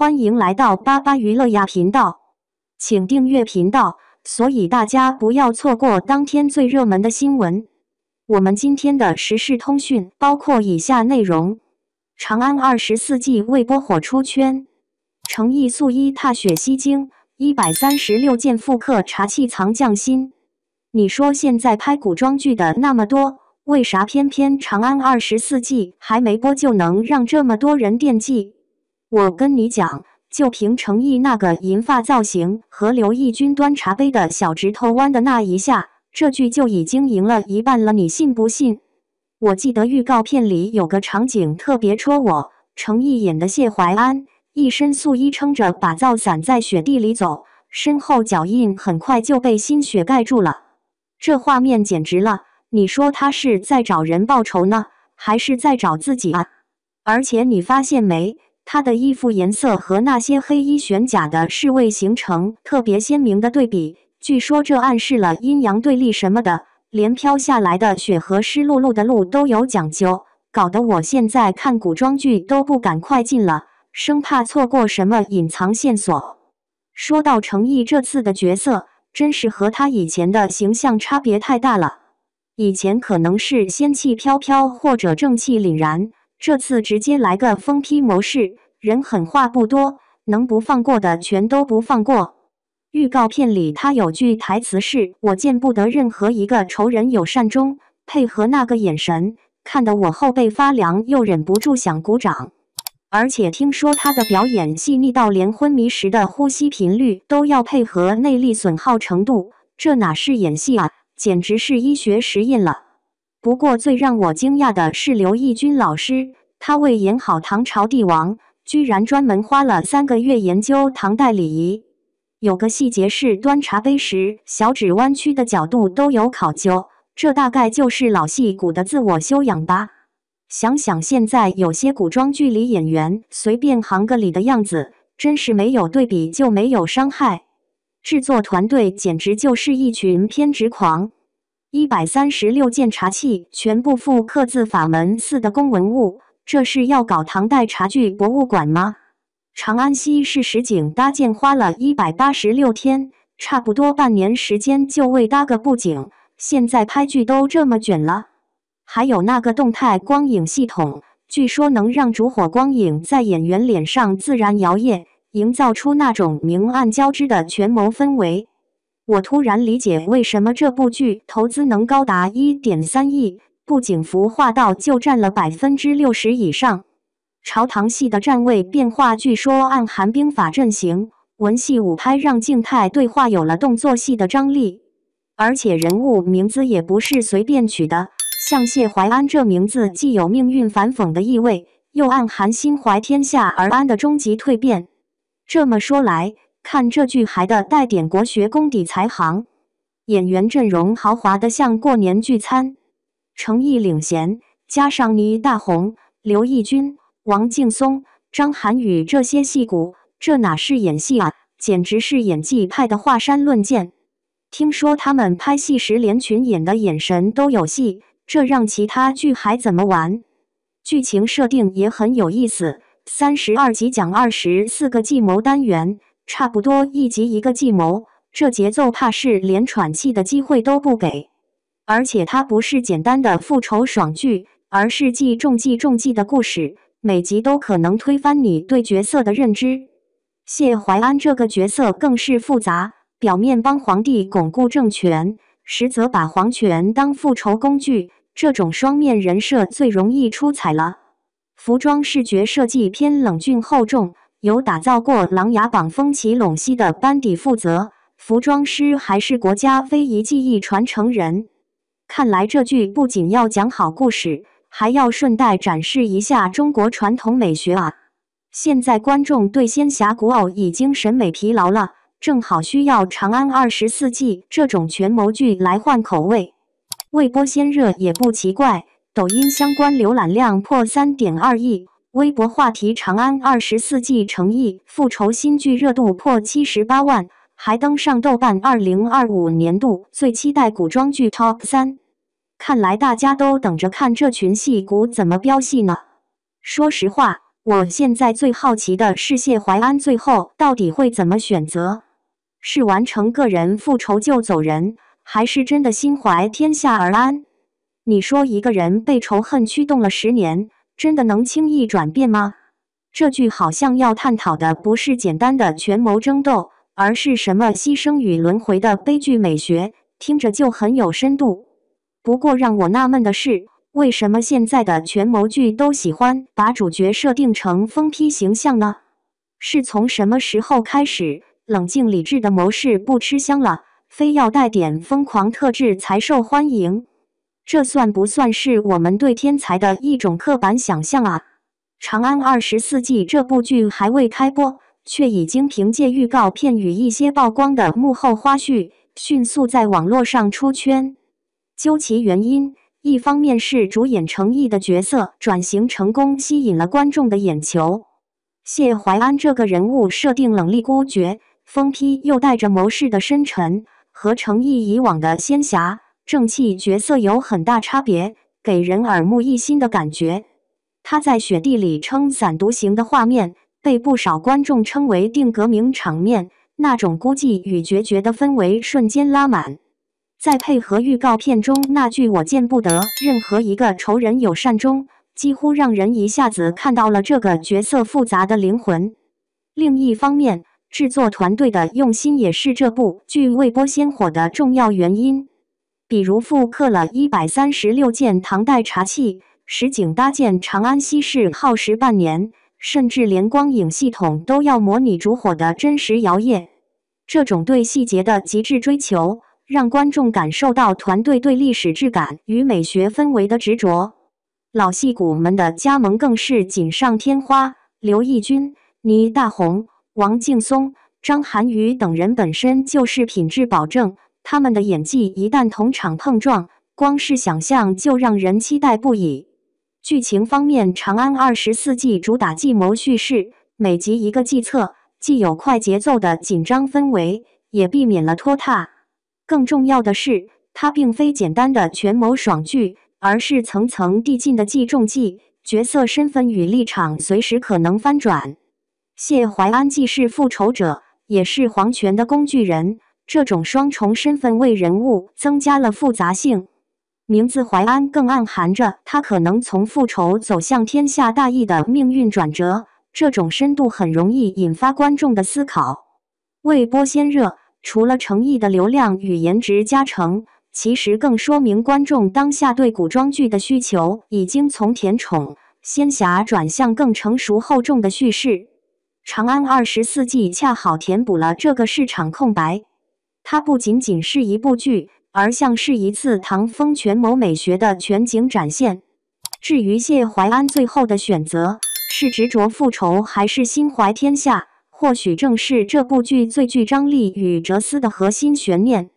欢迎来到巴巴娱乐呀频道，请订阅频道，所以大家不要错过当天最热门的新闻。我们今天的时事通讯包括以下内容：长安24季未播火出圈，诚意素衣踏雪西京，136件复刻茶器藏匠心。你说现在拍古装剧的那么多，为啥偏偏长安24季还没播就能让这么多人惦记？我跟你讲，就凭诚意那个银发造型和刘奕君端茶杯的小指头弯的那一下，这剧就已经赢了一半了，你信不信？我记得预告片里有个场景特别戳我，诚意演的谢怀安一身素衣撑着把皂伞在雪地里走，身后脚印很快就被新雪盖住了。这画面简直了，你说他是在找人报仇呢，还是在找自己啊？而且你发现没？他的衣服颜色和那些黑衣玄甲的侍卫形成特别鲜明的对比，据说这暗示了阴阳对立什么的，连飘下来的雪和湿漉漉的路都有讲究，搞得我现在看古装剧都不敢快进了，生怕错过什么隐藏线索。说到诚意这次的角色，真是和他以前的形象差别太大了，以前可能是仙气飘飘或者正气凛然，这次直接来个疯批谋士，人狠话不多，能不放过的全都不放过。预告片里他有句台词是我见不得任何一个仇人有善终，配合那个眼神，看得我后背发凉，又忍不住想鼓掌。而且听说他的表演细腻到连昏迷时的呼吸频率都要配合内力损耗程度，这哪是演戏啊，简直是医学实验了。不过最让我惊讶的是刘奕君老师，他为演好唐朝帝王，居然专门花了3个月研究唐代礼仪。有个细节是端茶杯时小指弯曲的角度都有考究，这大概就是老戏骨的自我修养吧。想想现在有些古装剧里演员随便行个礼的样子，真是没有对比就没有伤害。制作团队简直就是一群偏执狂。136件茶器全部复刻自法门寺的公文物，这是要搞唐代茶具博物馆吗？长安西市实景搭建花了186天，差不多半年时间就为搭个布景，现在拍剧都这么卷了。还有那个动态光影系统，据说能让烛火光影在演员脸上自然摇曳，营造出那种明暗交织的权谋氛围。我突然理解为什么这部剧投资能高达1.3亿，布景服化道就占了60%以上。朝堂戏的站位变化据说暗含兵法阵型，文戏武拍让静态对话有了动作戏的张力。而且人物名字也不是随便取的，像谢怀安这名字既有命运反讽的意味，又暗含心怀天下而安的终极蜕变。这么说来，看这剧还得带点国学功底才行。演员阵容豪华的像过年聚餐，诚意领衔，加上倪大红、刘奕君、王劲松、张涵予这些戏骨，这哪是演戏啊，简直是演技派的华山论剑。听说他们拍戏时连群演的眼神都有戏，这让其他剧还怎么玩？剧情设定也很有意思，32集讲24个计谋单元，差不多一集一个计谋，这节奏怕是连喘气的机会都不给。而且它不是简单的复仇爽剧，而是计中计的故事，每集都可能推翻你对角色的认知。谢怀安这个角色更是复杂，表面帮皇帝巩固政权，实则把皇权当复仇工具，这种双面人设最容易出彩了。服装视觉设计偏冷峻厚重，由打造过琅琊榜风起陇西的班底负责，服装师还是国家非遗技艺传承人。看来这剧不仅要讲好故事，还要顺带展示一下中国传统美学啊！现在观众对仙侠古偶已经审美疲劳了，正好需要长安24季这种权谋剧来换口味。未播先热也不奇怪，抖音相关浏览量破3.2亿，微博话题长安24季诚意复仇新剧热度破78万，还登上豆瓣2025年度最期待古装剧 Top 3。看来大家都等着看这群戏骨怎么飙戏呢。说实话，我现在最好奇的是谢怀安最后到底会怎么选择？是完成个人复仇就走人，还是真的心怀天下而安？你说一个人被仇恨驱动了10年，真的能轻易转变吗？这剧好像要探讨的不是简单的权谋争斗，而是什么牺牲与轮回的悲剧美学，听着就很有深度。不过让我纳闷的是，为什么现在的权谋剧都喜欢把主角设定成疯批形象呢？是从什么时候开始，冷静理智的谋士不吃香了，非要带点疯狂特质才受欢迎？这算不算是我们对天才的一种刻板想象啊？《长安24季》这部剧还未开播，却已经凭借预告片与一些曝光的幕后花絮，迅速在网络上出圈。究其原因，一方面是主演程毅的角色转型成功，吸引了观众的眼球。谢怀安这个人物设定冷厉孤绝、疯批又带着谋士的深沉，和程毅以往的仙侠正气角色有很大差别，给人耳目一新的感觉。他在雪地里撑伞独行的画面，被不少观众称为定格名场面，那种孤寂与决绝的氛围瞬间拉满。再配合预告片中那句“我见不得任何一个仇人有善终”，几乎让人一下子看到了这个角色复杂的灵魂。另一方面，制作团队的用心也是这部剧未播先火的重要原因。比如复刻了136件唐代茶器，实景搭建长安西市耗时半年，甚至连光影系统都要模拟烛火的真实摇曳。这种对细节的极致追求，让观众感受到团队对历史质感与美学氛围的执着。老戏骨们的加盟更是锦上添花，刘奕君、倪大红、王劲松、张涵予等人本身就是品质保证，他们的演技一旦同场碰撞，光是想象就让人期待不已。剧情方面，《长安24季》主打计谋叙事，每集一个计策，既有快节奏的紧张氛围，也避免了拖沓。更重要的是，它并非简单的权谋爽剧，而是层层递进的计中计，角色身份与立场随时可能翻转。谢怀安既是复仇者，也是皇权的工具人，这种双重身份为人物增加了复杂性。名字怀安更暗含着他可能从复仇走向天下大义的命运转折，这种深度很容易引发观众的思考。未播先热，除了诚意的流量与颜值加成，其实更说明观众当下对古装剧的需求已经从甜宠、仙侠转向更成熟厚重的叙事。长安24季恰好填补了这个市场空白，它不仅仅是一部剧，而像是一次唐风权谋美学的全景展现。至于谢怀安最后的选择，是执着复仇还是心怀天下，或许正是这部剧最具张力与哲思的核心悬念。